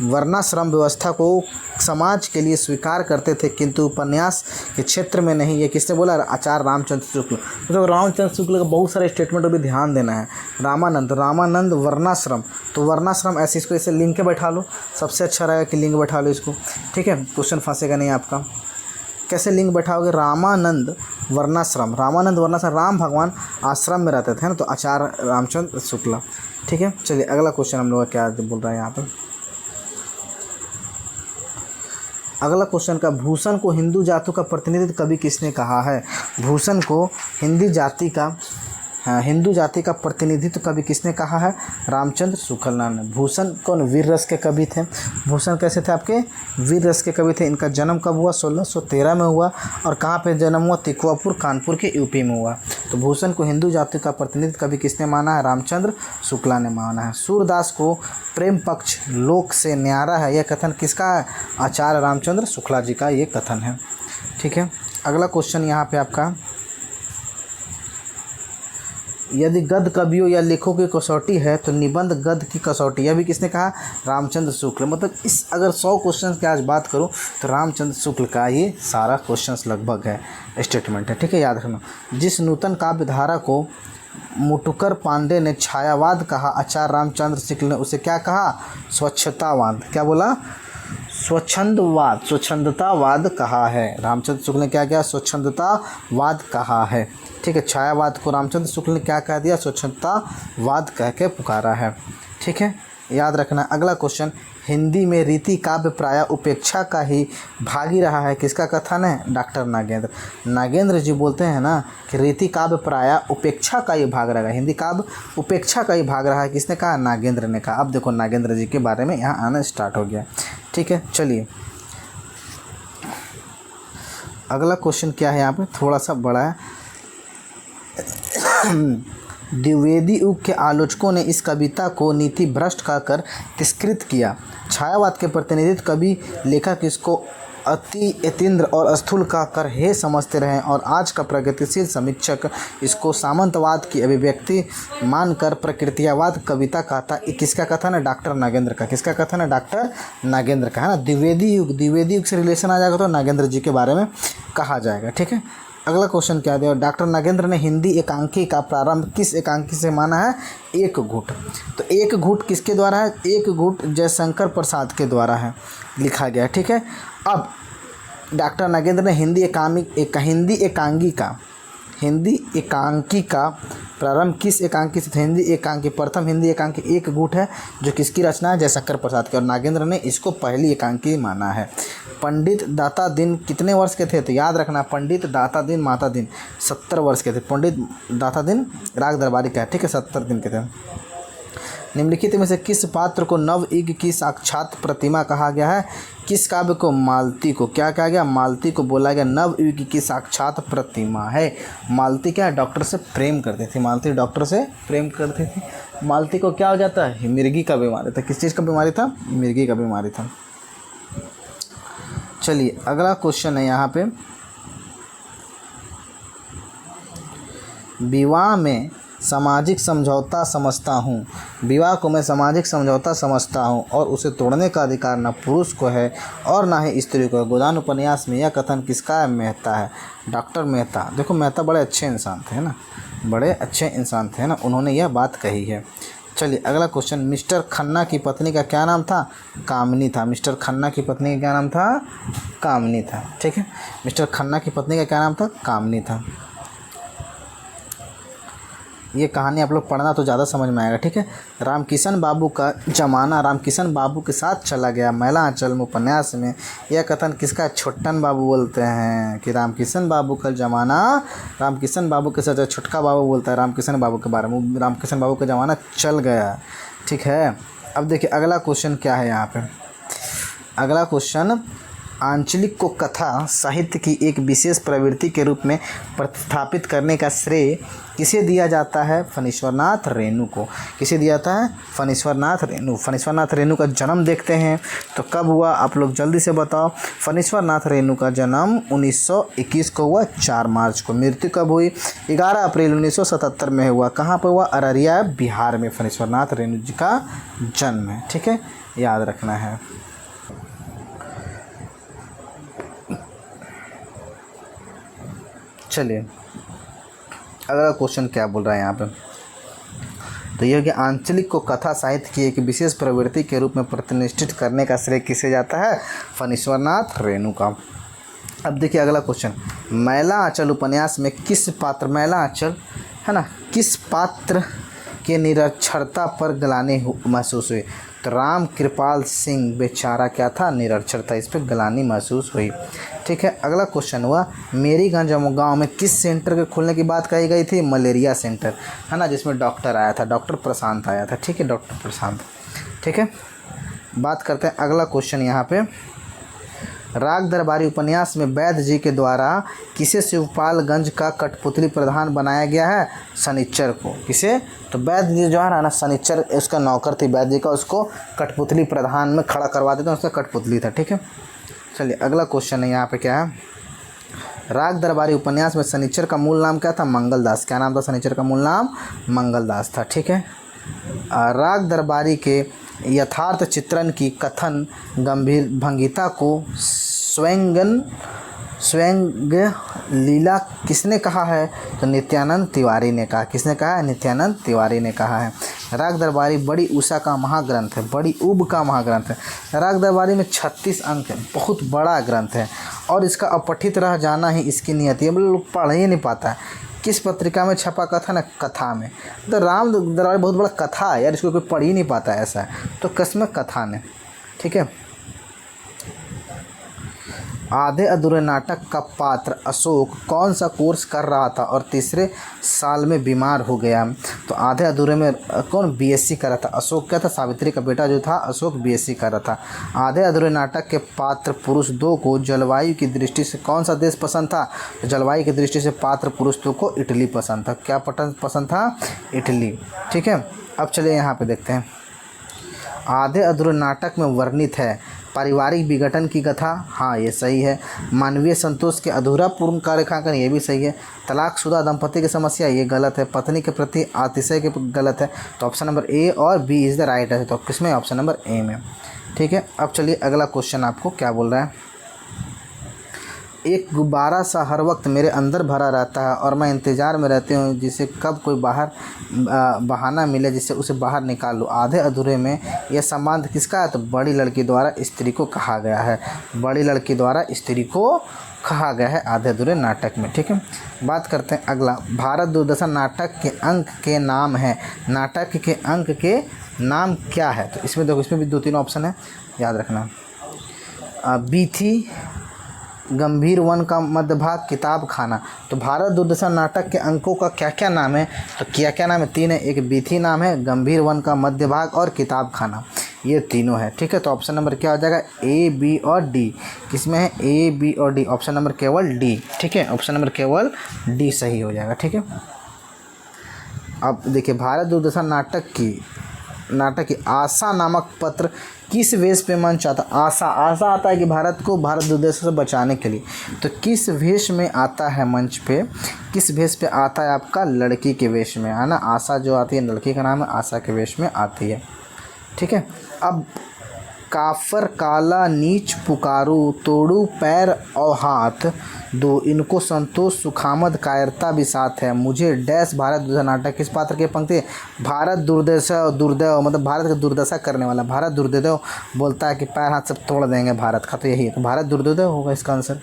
वर्णाश्रम व्यवस्था को समाज के लिए स्वीकार करते थे किंतु उपन्यास के क्षेत्र में नहीं। ये किसने बोला? आचार्य रामचंद्र शुक्ल। तो रामचंद्र शुक्ल का बहुत सारे स्टेटमेंट भी ध्यान देना है। रामानंद वर्णाश्रम, तो वर्णाश्रम ऐसे, इसको ऐसे लिंक के बैठा लो, सबसे अच्छा रहेगा कि लिंक बैठा लो इसको, ठीक है, क्वेश्चन फंसेगा नहीं आपका। कैसे लिंक बैठाओगे? रामानंद वर्णाश्रम, राम भगवान आश्रम में रहते थे ना, तो आचार्य रामचंद्र शुक्ला, ठीक है। चलिए अगला क्वेश्चन हम लोग क्या बोल रहा है यहाँ पर। अगला क्वेश्चन का, भूषण को हिंदू जाति का प्रतिनिधित्व कवि किसने कहा है? भूषण को हिंदू जाति का प्रतिनिधित्व कवि किसने कहा है? रामचंद्र शुक्ल ने। भूषण कौन? वीर रस के कवि थे। भूषण कैसे थे? आपके वीर रस के कवि थे। इनका जन्म कब हुआ? 1613 में हुआ। और कहाँ पे जन्म हुआ? तिकोवापुर, कानपुर के यूपी में हुआ। तो भूषण को हिंदू जाति का प्रतिनिधित्व कवि किसने माना है? रामचंद्र शुक्ला ने माना है। सूरदास को प्रेम पक्ष लोक से न्यारा है, यह कथन किसका है? आचार्य रामचंद्र शुक्ला जी का ये कथन है, ठीक है। अगला क्वेश्चन यहाँ पे आपका, यदि गद्य कवियों या लेखों की कसौटी है तो निबंध गद्य की कसौटी, यह भी किसने कहा? रामचंद्र शुक्ल। मतलब इस अगर 100 क्वेश्चन की आज बात करूं तो रामचंद्र शुक्ल का ये सारा क्वेश्चंस लगभग है, स्टेटमेंट है, ठीक है, याद रखना। जिस नूतन काव्य धारा को मुटुकर पांडे ने छायावाद कहा, आचार्य रामचंद्र शुक्ल ने उसे क्या कहा? स्वच्छतावाद। क्या बोला? स्वच्छंदतावाद कहा है। रामचंद्र शुक्ल ने क्या किया? स्वच्छंदतावाद कहा है, ठीक है। छायावाद को रामचंद्र शुक्ल ने क्या कह दिया? स्वच्छंदतावाद कह के पुकारा है, ठीक है, याद रखना। अगला क्वेश्चन, हिंदी में रीति काव्य प्रायः उपेक्षा का ही भागी रहा है, किसका कथन है? डॉक्टर नागेंद्र जी बोलते हैं ना कि रीति काव्य प्रायः उपेक्षा का ही भाग रहा है, हिंदी काव्य उपेक्षा का ही भाग रहा है। किसने कहा? नागेंद्र ने कहा। अब देखो नागेंद्र जी के बारे में यहाँ आना स्टार्ट हो गया, ठीक है। चलिए अगला क्वेश्चन क्या है, यहाँ पे थोड़ा सा बड़ा है। द्विवेदी युग के आलोचकों ने इस कविता को नीति भ्रष्ट कहकर तिरस्कृत किया। छायावाद के प्रतिनिधित्व कवि लेखक इसको अति यतीन्द्र और स्थूल कहकर हे समझते रहे और आज का प्रगतिशील समीक्षक इसको सामंतवाद की अभिव्यक्ति मानकर प्रकृतियावाद कविता कहता। किसका कथन है? डॉक्टर नागेंद्र का। किसका कथन है? डॉक्टर नागेंद्र का, है ना। द्विवेदी युग से रिलेशन आ जाएगा तो नागेंद्र जी के बारे में कहा जाएगा, ठीक है। अगला क्वेश्चन क्या दिया? डॉक्टर नागेंद्र ने हिंदी एकांकी का प्रारंभ किस एकांकी से माना है? एक घूट। तो एक घूट किसके द्वारा है? एक घूट जयशंकर प्रसाद के द्वारा है, लिखा गया, ठीक है। अब डॉक्टर नागेंद्र ने हिंदी एकांगी का हिंदी एकांकी का प्रारंभ किस एकांकी से? हिंदी एकांकी, प्रथम हिंदी एकांकी एक गुट है जो किसकी रचना है? जयशंकर प्रसाद की, और नागेंद्र ने इसको पहली एकांकी माना है। पंडित दाता दिन कितने वर्ष के थे? तो याद रखना, पंडित दाता दिन माता दिन 70 वर्ष के थे। पंडित दाता दिन राग दरबारी का है, ठीक है, 70 दिन के थे। निम्नलिखित में से किस पात्र को नवयुग की साक्षात प्रतिमा कहा गया है? किस काव्य को? मालती को। क्या कहा गया? मालती को बोला गया नवयुग की साक्षात प्रतिमा है। मालती क्या है? डॉक्टर से प्रेम करती थी। मालती डॉक्टर से प्रेम करती थी। मालती को क्या हो जाता है? मिर्गी का बीमारी था। किस चीज़ का बीमारी था? मिर्गी का बीमारी था। चलिए अगला क्वेश्चन है यहाँ पे, विवाह में सामाजिक समझौता समझता हूँ। विवाह को मैं सामाजिक समझौता समझता हूँ और उसे तोड़ने का अधिकार न पुरुष को है और न ही स्त्री को है। गोदान उपन्यास में यह कथन किसका है? मेहता है, डॉक्टर मेहता। देखो मेहता बड़े अच्छे इंसान थे ना, बड़े अच्छे इंसान थे ना, उन्होंने यह बात कही है। चलिए अगला क्वेश्चन, मिस्टर खन्ना की पत्नी का क्या नाम था? कामनी था। मिस्टर खन्ना की पत्नी का क्या नाम था? कामनी था, ठीक है। मिस्टर खन्ना की पत्नी का क्या नाम था? कामनी था। ये कहानी आप लोग पढ़ना तो ज़्यादा समझ में आएगा, ठीक है। रामकिशन बाबू का जमाना रामकिशन बाबू के साथ चला गया। महिला आंचल उपन्यास में यह कथन किसका? छोटन बाबू बोलते हैं कि रामकिशन बाबू का ज़माना, रामकिशन बाबू के साथ छोटका बाबू बोलता है रामकिशन बाबू के बारे में, रामकिशन बाबू का ज़माना चल गया, ठीक है। अब देखिए अगला क्वेश्चन क्या है यहाँ पर। अगला क्वेश्चन, आंचलिक को कथा साहित्य की एक विशेष प्रवृत्ति के रूप में प्रतिस्थापित करने का श्रेय किसे दिया जाता है? फणीश्वरनाथ रेणु को। किसे दिया जाता है? फणीश्वरनाथ रेणु। फणीश्वरनाथ रेणु का जन्म देखते हैं तो कब हुआ? आप लोग जल्दी से बताओ। फणीश्वरनाथ रेणु का जन्म 1921 को हुआ, 4 मार्च को। मृत्यु कब हुई? 11 अप्रैल 1977 में हुआ। कहाँ पर हुआ? अररिया बिहार में फणीश्वरनाथ रेणु जी का जन्म है, ठीक है, याद रखना है। चलिए अगला क्वेश्चन क्या बोल रहा है यहाँ पे, तो यह कि आंचलिक को कथा साहित्य की एक विशेष प्रवृत्ति के रूप में प्रतिनिधित्व करने का श्रेय किसे जाता है? फणीश्वरनाथ रेणु का। अब देखिए अगला क्वेश्चन, महिला आंचल उपन्यास में किस पात्र, महिला आंचल है ना, किस पात्र के निरक्षरता पर ग्लानि महसूस हुई? तो राम कृपाल सिंह बेचारा क्या था? निरक्षर था, इस पर ग्लानि महसूस हुई, ठीक है। अगला क्वेश्चन हुआ, मेरीगंज गांव में किस सेंटर के खुलने की बात कही गई थी? मलेरिया सेंटर, है ना, जिसमें डॉक्टर आया था, डॉक्टर प्रशांत आया था, ठीक है, डॉक्टर प्रशांत, ठीक है। बात करते हैं अगला क्वेश्चन यहाँ पे, राग दरबारी उपन्यास में वैद्य जी के द्वारा किसे शिवपालगंज का कठपुतली प्रधान बनाया गया है? शनिच्चर को। किसे? तो वैद्य जी जो है ना, शनिच्चर उसका नौकर थी वैद्य जी का, उसको कठपुतली प्रधान में खड़ा करवा देते हैं, उसका कठपुतली था, ठीक है। चलिए अगला क्वेश्चन है यहाँ पे क्या है, राग दरबारी उपन्यास में शनिच्चर का मूल नाम क्या था? मंगलदास। क्या नाम था शनिच्चर का मूल नाम? मंगलदास था, ठीक है। राग दरबारी के यथार्थ चित्रण की कथन गंभीर भंगिता को स्वयं लीला किसने कहा है? तो नित्यानंद तिवारी ने कहा। किसने कहा है? नित्यानंद तिवारी ने कहा है। राग दरबारी बड़ी उषा का महाग्रंथ है, बड़ी उब का महाग्रंथ है। राग दरबारी में 36 अंक है, बहुत बड़ा ग्रंथ है और इसका अपठित रह जाना ही इसकी नियति है, मतलब लोग पढ़ ही नहीं पाता है। किस पत्रिका में छपा कथा ना? कथा में। तो राम दरबारी बहुत बड़ा कथा है यार, इसको कोई पढ़ ही नहीं पाता है, ऐसा है, तो किसमें? कथा ने, ठीक है। आधे अधूरे नाटक का पात्र अशोक कौन सा कोर्स कर रहा था और तीसरे साल में बीमार हो गया? तो आधे अधूरे में कौन? बीएससी कर रहा था। अशोक क्या था? सावित्री का बेटा जो था अशोक बीएससी कर रहा था। आधे अधूरे नाटक के पात्र पुरुष 2 को जलवायु की दृष्टि से कौन सा देश पसंद था? तो जलवायु की दृष्टि से पात्र पुरुष 2 को इटली पसंद था। क्या पसंद था? इटली, ठीक है। अब चलिए यहाँ पर देखते हैं, आधे अधूरे नाटक में वर्णित है पारिवारिक विघटन की कथा, हाँ ये सही है। मानवीय संतोष के अधूरा पूर्ण का रेखांकन, ये भी सही है। तलाकशुदा दंपति की समस्या, ये गलत है। पत्नी के प्रति अतिशय के गलत है। तो ऑप्शन नंबर ए और बी इज़ द राइट है। तो किसमें? ऑप्शन नंबर ए में, ठीक है। अब चलिए अगला क्वेश्चन आपको क्या बोल रहा है, एक गुब्बारा सा हर वक्त मेरे अंदर भरा रहता है और मैं इंतज़ार में रहती हूँ जिसे कब कोई बाहर बहाना मिले जिससे उसे बाहर निकाल लूँ। आधे अधूरे में यह संबंध किसका है? तो बड़ी लड़की द्वारा स्त्री को कहा गया है। बड़ी लड़की द्वारा स्त्री को कहा गया है आधे अधूरे नाटक में। ठीक है, बात करते हैं अगला। भारत दुर्दशा नाटक के अंक के नाम है। नाटक के अंक के नाम क्या है? तो इसमें देखो, इसमें भी 2-3 ऑप्शन है, याद रखना। बीथी, गंभीर वन का मध्य भाग, किताब खाना। तो भारत दुर्दशा नाटक के अंकों का क्या क्या नाम है? तो क्या क्या नाम है? 3 है। एक बीथी नाम है, गंभीर वन का मध्य भाग और किताब खाना, ये तीनों है। ठीक है, तो ऑप्शन नंबर क्या हो जाएगा? ए, बी और डी। किसमें है? ए, बी और डी। ऑप्शन नंबर केवल डी। ठीक है, ऑप्शन नंबर केवल डी सही हो जाएगा। ठीक है, अब देखिए, भारत दुर्दशा नाटक की आशा नामक पत्र किस वेश पे मंच आता? आशा आता है कि भारत को भारत दुर्दशा से बचाने के लिए। तो किस वेश में आता है मंच पे? किस वेश पे आता है आपका? लड़की के वेश में, है ना। आशा जो आती है, लड़की का नाम है, आशा के वेश में आती है। ठीक है, अब काफर काला नीच पुकारू, तोड़ू पैर और हाथ दो, इनको संतोष सुखामद कायरता भी साथ है, मुझे डैश भारत दुर्दशा नाटक किस पात्र के पंक्ति? भारत दुर्दशा, दुर्दैव मतलब भारत का दुर्दशा करने वाला। भारत दुर्दैव बोलता है कि पैर हाथ सब तोड़ देंगे भारत का, तो यही है। तो भारत दुर्दैव होगा इसका आंसर।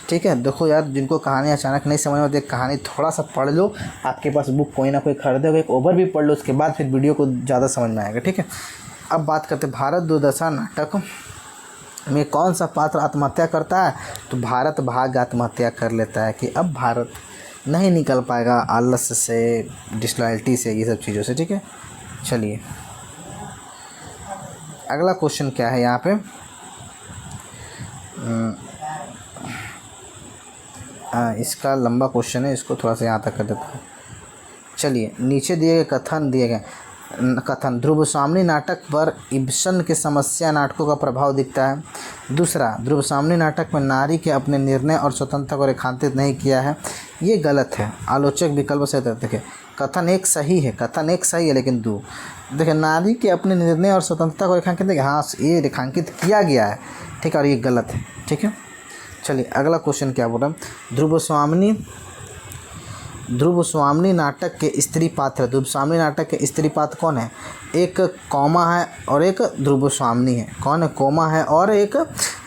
ठीक है, देखो यार, जिनको कहानी अचानक नहीं समझ में आती, कहानी थोड़ा सा पढ़ लो। आपके पास बुक कोई ना कोई खरीदे हो, एक ओवर भी पढ़ लो, उसके बाद फिर वीडियो को ज़्यादा समझ में आएगा। ठीक है, अब बात करते हैं भारत दुर्दशा नाटक में कौन सा पात्र आत्महत्या करता है? तो भारत भाग आत्महत्या कर लेता है कि अब भारत नहीं निकल पाएगा आलस से, डिसलॉयल्टी से, ये सब चीज़ों से। ठीक है, चलिए अगला क्वेश्चन क्या है यहाँ पे? इसका लंबा क्वेश्चन है, इसको थोड़ा सा यहाँ तक कर देता हूँ। चलिए, नीचे दिए गए कथन ध्रुवस्वामिनी नाटक पर इब्सन के समस्या नाटकों का प्रभाव दिखता है। दूसरा, ध्रुवस्वामिनी नाटक में नारी के अपने निर्णय और स्वतंत्रता को रेखांकित नहीं किया है, ये गलत है। आलोचक विकल्प से देखें, कथन एक सही है लेकिन दो। देखिए, नारी के अपने निर्णय और स्वतंत्रता को रेखांकित, देखिए हाँ ये रेखांकित किया गया है, ठीक है, और ये गलत है। ठीक है, चलिए अगला क्वेश्चन क्या बोला? ध्रुवस्वामिनी नाटक के स्त्री पात्र। ध्रुवस्वामिनी नाटक के स्त्री पात्र कौन है? एक कोमा है और एक ध्रुवस्वामिनी है। कौन है? कोमा है और एक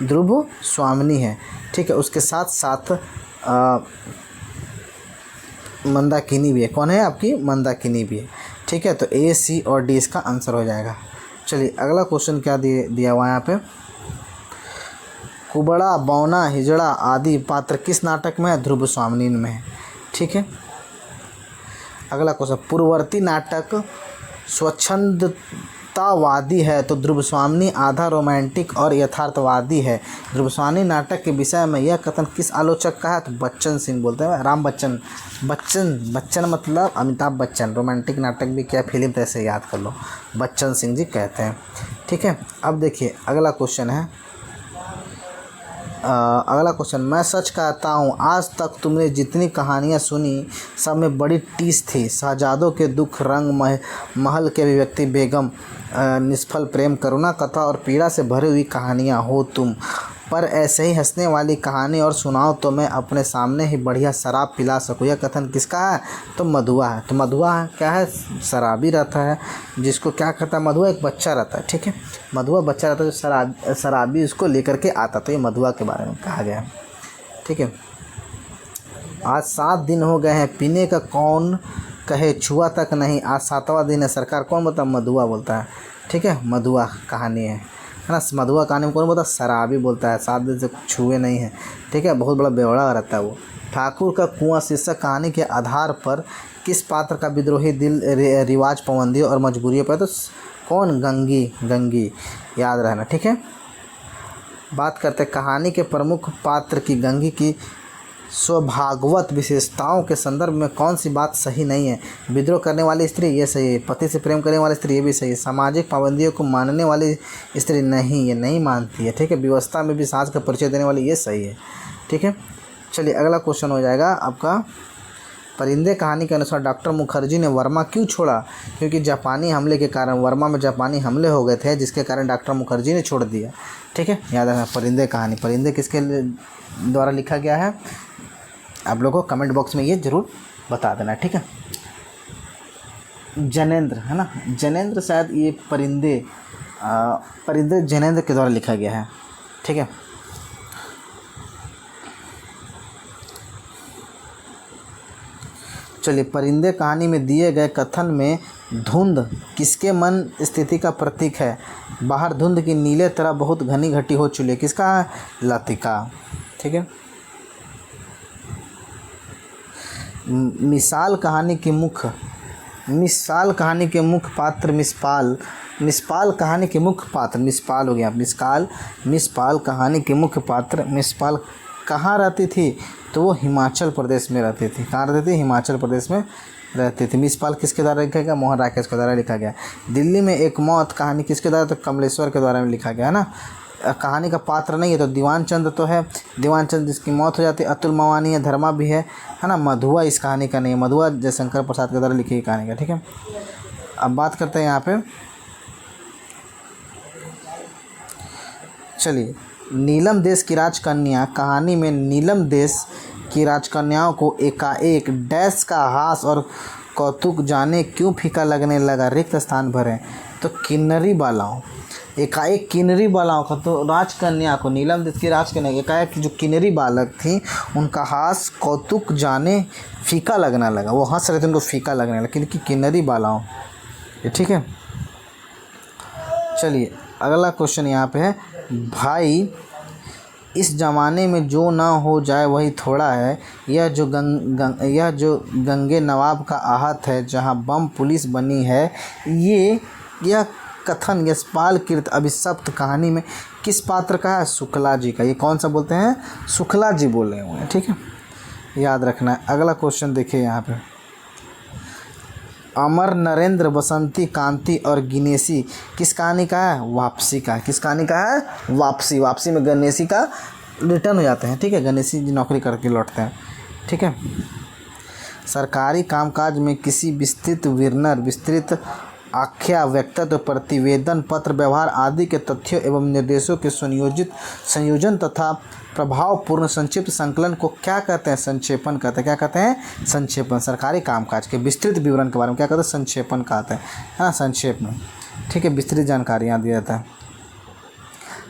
ध्रुवस्वामिनी है। ठीक है, उसके साथ साथ मंदाकिनी भी है। कौन है? आपकी मंदाकिनी भी है। ठीक है, तो ए, सी और डी इसका आंसर हो जाएगा। चलिए अगला क्वेश्चन क्या दिया हुआ है यहाँ पे? कुबड़ा, बौना, हिजड़ा आदि पात्र किस नाटक में है? ध्रुवस्वामिनी में है। ठीक है, अगला क्वेश्चन, पूर्ववर्ती नाटक स्वच्छंदतावादी है तो ध्रुवस्वामिनी आधा रोमांटिक और यथार्थवादी है। ध्रुवस्वामिनी नाटक के विषय में यह कथन किस आलोचक का है? तो बच्चन सिंह बोलते हैं, राम बच्चन। बच्चन मतलब अमिताभ बच्चन। रोमांटिक नाटक भी क्या फिल्म, तो ऐसे याद कर लो, बच्चन सिंह जी कहते हैं। ठीक है, अब देखिए अगला क्वेश्चन है, मैं सच कहता हूँ आज तक तुमने जितनी कहानियाँ सुनी सब में बड़ी टीस थी। शहजादों के दुख, रंग महल के अभिव्यक्ति, बेगम, निष्फल प्रेम, करुणा कथा और पीड़ा से भरी हुई कहानियाँ हो तुम। पर ऐसे ही हंसने वाली कहानी और सुनाओ तो मैं अपने सामने ही बढ़िया शराब पिला सकूँ। यह कथन किसका है? तो मधुआ है। तो मधुआ क्या है? शराबी रहता है, जिसको क्या करता है? मधुआ एक बच्चा रहता है। ठीक है, मधुआ बच्चा रहता है जो शराबी उसको लेकर के आता। तो ये मधुआ के बारे में कहा गया है। ठीक है, आज 7 दिन हो गए हैं, पीने का कौन कहे छुआ तक नहीं, आज 7वां दिन है, सरकार कौन बोलता है? मधुआ बोलता है। ठीक है, मधुआ कहानी है ना। मधुआ कहानी में कौन बोलता है? शराबी बोलता है, 7 दिन से छुए नहीं है। ठीक है, बहुत बड़ा बेवड़ा रहता है वो। ठाकुर का कुआं शीर्षक कहानी के आधार पर किस पात्र का विद्रोही दिल, रिवाज, पाबंदियों और मजबूरियों पर? तो कौन? गंगी याद रहना। ठीक है, बात करते हैं कहानी के प्रमुख पात्र की गंगी की स्वभागवत विशेषताओं के संदर्भ में कौन सी बात सही नहीं है? विद्रोह करने वाली स्त्री, ये सही है। पति से प्रेम करने वाली स्त्री, ये भी सही है। सामाजिक पाबंदियों को मानने वाली स्त्री, नहीं, ये नहीं मानती है। ठीक है, व्यवस्था में भी सास का परिचय देने वाली, ये सही है। ठीक है, चलिए अगला क्वेश्चन हो जाएगा आपका, परिंदे कहानी के अनुसार डॉक्टर मुखर्जी ने वर्मा क्यों छोड़ा? क्योंकि जापानी हमले के कारण वर्मा में जापानी हमले हो गए थे, जिसके कारण डॉक्टर मुखर्जी ने छोड़ दिया। ठीक है, याद रखना परिंदे कहानी। परिंदे किसके द्वारा लिखा गया है? आप लोगों को कमेंट बॉक्स में ये ज़रूर बता देना। ठीक है, जैनेंद्र है ना, जैनेंद्र शायद ये परिंदे जैनेंद्र के द्वारा लिखा गया है। ठीक है, चलिए, परिंदे कहानी में दिए गए कथन में धुंध किसके मन स्थिति का प्रतीक है? बाहर धुंध की नीले तरह बहुत घनी घटी हो चुकी है, किसका? लतिका। ठीक है, मिसाल कहानी के मुख्य पात्र मिसपाल कहानी के मुख्य पात्र मिसपाल हो गया। मिसपाल कहानी के मुख्य पात्र मिसपाल कहाँ रहती थी? तो वो हिमाचल प्रदेश में रहती थी। कहाँ रहती थी? हिमाचल प्रदेश में रहती थी। मिसपाल किसके द्वारा लिखा गया? मोहन राकेश के द्वारा लिखा गया। दिल्ली में एक मौत कहानी किसके द्वारा? तो कमलेश्वर के द्वारा में लिखा गया है ना। कहानी का पात्र नहीं है तो दीवान चंद तो है, दीवान चंद जिसकी मौत हो जाती है। अतुल मवानी है, धर्मा भी है ना। मधुआ इस कहानी का नहीं है, मधुआ जयशंकर प्रसाद के द्वारा लिखी गई कहानी का। ठीक है, अब बात करते हैं यहाँ पे, चलिए, नीलम देश की राजकन्या कहानी में नीलम देश की राजकन्याओं को एकाएक डैश का हास और कौतुक जाने क्यों फीका लगने लगा, रिक्त स्थान भरें। तो किन्नरी बालाओं, एकाएक किन्नरी बालाओं का, तो राजकन्या को, नीलम देश की राजकन्या एकाएक जो किन्नरी बालक थी उनका हास कौतुक जाने फीका लगने लगा। वो हंस रहे थे, उनको फीका लगने लगा, क्योंकि किन्नरी बालाओं। ठीक है, चलिए अगला क्वेश्चन यहाँ पे है, भाई इस ज़माने में जो ना हो जाए वही थोड़ा है। यह जो गंगे नवाब का आहत है जहाँ बम पुलिस बनी है, यह कथन यशपाल कृत अभिशप्त कहानी में किस पात्र का है? शुक्ला जी का। ये कौन सा बोलते हैं? शुक्ला जी बोले हुए हैं। ठीक है, याद रखना है। अगला क्वेश्चन देखिए यहाँ पे, अमर नरेंद्र, बसंती, कांति और गिनेसी किस कहानी का है? वापसी का। किस कहानी का है? वापसी। वापसी में गणेशी का रिटर्न हो जाते हैं। ठीक है, गणेशी जी नौकरी करके लौटते हैं। ठीक है, सरकारी कामकाज में किसी विस्तृत आख्या, वक्तव्य, प्रतिवेदन, पत्र व्यवहार आदि के तथ्यों एवं निर्देशों के संयोजन तथा प्रभावपूर्ण संक्षिप्त संकलन को क्या कहते हैं? संक्षेपण कहते हैं। क्या कहते हैं? संक्षेपण। सरकारी कामकाज के विस्तृत विवरण के बारे में क्या कहते हैं? संक्षेपण कहते हैं, है ना, संक्षेप में। ठीक है, विस्तृत जानकारी यहाँ दिया जाता है।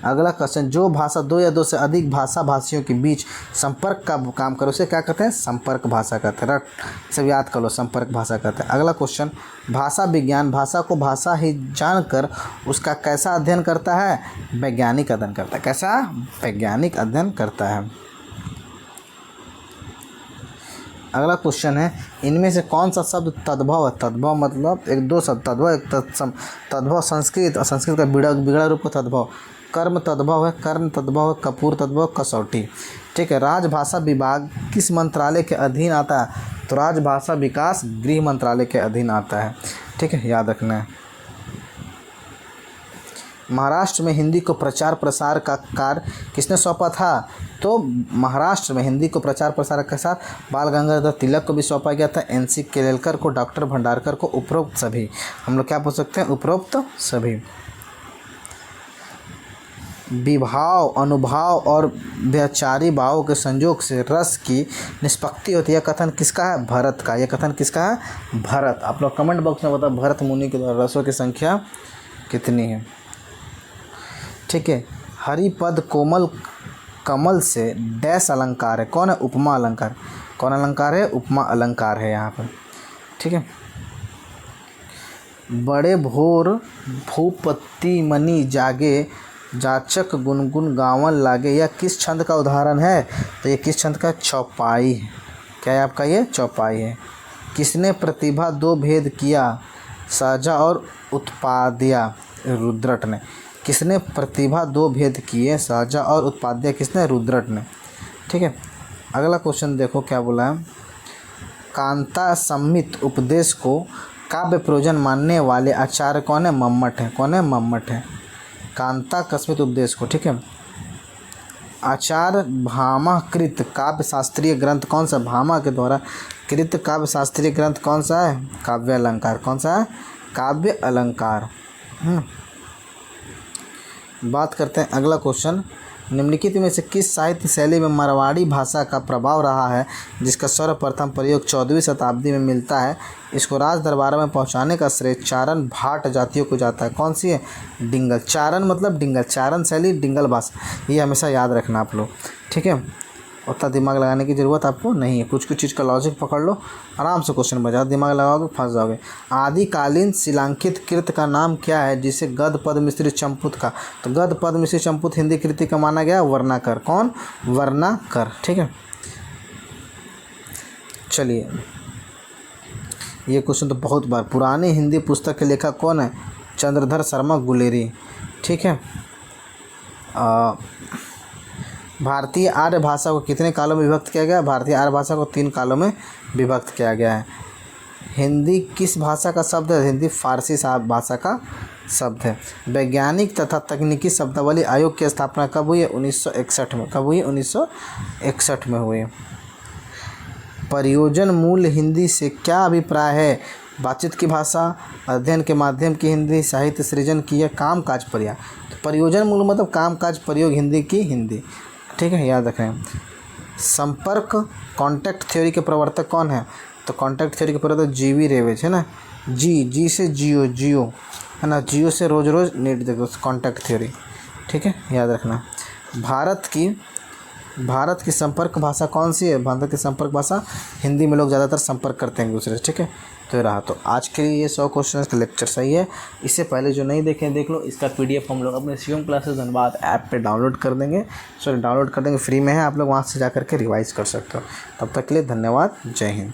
अगला क्वेश्चन, जो भाषा दो या दो से अधिक भाषा भाषियों के बीच संपर्क का काम करे उसे क्या कहते हैं? संपर्क भाषा कहते हैं। रट सब याद कर लो, संपर्क भाषा कहते हैं। अगला क्वेश्चन, भाषा विज्ञान भाषा को भाषा ही जानकर उसका कैसा अध्ययन करता है? वैज्ञानिक अध्ययन करता है। कैसा? वैज्ञानिक अध्ययन करता है। अगला क्वेश्चन है, इनमें से कौन सा शब्द तद्भव है? तद्भव मतलब एक दो शब्द, तद्भव एक तद्भव संस्कृत और संस्कृत का बिगड़ा रूप का तद्भव। कर्म तद्भव है, कर्ण तद्भव है, कपूर तद्भव, कसौटी। ठीक है, राजभाषा विभाग किस मंत्रालय के अधीन आता है? तो राजभाषा विकास गृह मंत्रालय के अधीन आता है। ठीक है, याद रखना है। महाराष्ट्र में हिंदी को प्रचार प्रसार का कार्य किसने सौंपा था? तो महाराष्ट्र में हिंदी को प्रचार प्रसार के साथ बाल गंगाधर तिलक को भी सौंपा गया था, NC केलेलकर को, डॉक्टर भंडारकर को, उपरोक्त सभी। हम लोग क्या पूछ सकते हैं? उपरोक्त सभी। विभाव, अनुभाव और व्यचारी भावों के संयोग से रस की निष्पत्ति होती है। यह कथन किसका है? भरत का। यह कथन किसका है? भरत। आप लोग कमेंट बॉक्स में बताओ भरत मुनि के द्वारा रसों की संख्या कितनी है? ठीक है, हरिपद कोमल कमल से डैश अलंकार है। कौन है? उपमा अलंकार। कौन अलंकार है? उपमा अलंकार है यहाँ पर। ठीक है, बड़े भोर भूपति मणि जागे, जाचक गुनगुन गावन लागे, यह किस छंद का उदाहरण है? तो ये किस छंद का? चौपाई है। क्या है आपका? ये चौपाई है। किसने प्रतिभा दो भेद किया? सहजा और उत्पाद्या। रुद्रट ने। किसने प्रतिभा दो भेद किए? सहजा और उत्पाद्या किसने? रुद्रट ने। ठीक है, अगला क्वेश्चन देखो क्या बोला है। कांता संहित उपदेश को काव्य प्रयोजन मानने वाले आचार्य कौन है? मम्मट है। कौन है? मम्मट है। कांता कस्मित उपदेश को। ठीक है, आचार्य भामा कृत काव्य शास्त्रीय ग्रंथ कौन सा? भामा के द्वारा कृत काव्य शास्त्रीय ग्रंथ कौन सा है? काव्य अलंकार। कौन सा है? काव्य अलंकार। बात करते हैं अगला क्वेश्चन। निम्नलिखित में से किस साहित्य शैली में मारवाड़ी भाषा का प्रभाव रहा है जिसका सर्वप्रथम प्रयोग 14वीं शताब्दी में मिलता है? इसको राज दरबार में पहुंचाने का श्रेय चारण भाट जातियों को जाता है। कौन सी है? डिंगल। चारण मतलब डिंगल, चारण शैली डिंगल भाषा, ये हमेशा याद रखना आप लोग, ठीक है। उतना दिमाग लगाने की ज़रूरत आपको नहीं है, कुछ कुछ चीज़ का लॉजिक पकड़ लो, आराम से क्वेश्चन बजाओ, दिमाग लगाओगे फंस जाओगे। आदिकालीन शिलांकित कृत का नाम क्या है जिसे गद्य पद्य मिश्री चंपुत का? तो गद्य पद्य मिश्री चंपुत हिंदी कृति का माना गया वर्णाकर। कौन? वर्णाकर, ठीक है। चलिए, ये क्वेश्चन तो बहुत बार, पुरानी हिंदी पुस्तक के लेखक कौन है? चंद्रधर शर्मा गुलेरी, ठीक है। भारतीय आर्य भाषा को कितने कालों में विभक्त किया गया? भारतीय आर्य भाषा को 3 कालों में विभक्त किया गया है। हिंदी किस भाषा का शब्द है? हिंदी फारसी भाषा का शब्द है। वैज्ञानिक तथा तकनीकी शब्दावली आयोग की स्थापना कब हुई है? 1961 में। कब हुई? 1961 में हुई। प्रयोजन मूल हिंदी से क्या अभिप्राय है? बातचीत की भाषा, अध्ययन के माध्यम की हिंदी, साहित्य सृजन की या काम काज प्रयोग। तो प्रयोजन मूल मतलब काम काज प्रयोग हिंदी की हिंदी, ठीक है, याद रखें। संपर्क कॉन्टैक्ट थ्योरी के प्रवर्तक कौन है? तो कॉन्टैक्ट थ्योरी के प्रवर्तक जी.वी. रेवेज है ना। जी से जियो है ना, जियो से रोज़ रोज़ नेट देखो, कॉन्टैक्ट थ्योरी, ठीक है, याद रखना। भारत की संपर्क भाषा कौन सी है? भारत की संपर्क भाषा हिंदी में लोग ज़्यादातर संपर्क करते हैं एक दूसरे से, ठीक है। तो रहा, तो आज के लिए ये 100 क्वेश्चन का लेक्चर सही है। इससे पहले जो नहीं देखें देख लो, इसका PDF हम लोग अपने शिवम क्लासेस धनबाद ऐप पे डाउनलोड कर देंगे, डाउनलोड कर देंगे, फ्री में है, आप लोग वहाँ से जा करके रिवाइज़ कर सकते हो। तब तक के लिए धन्यवाद, जय हिंद।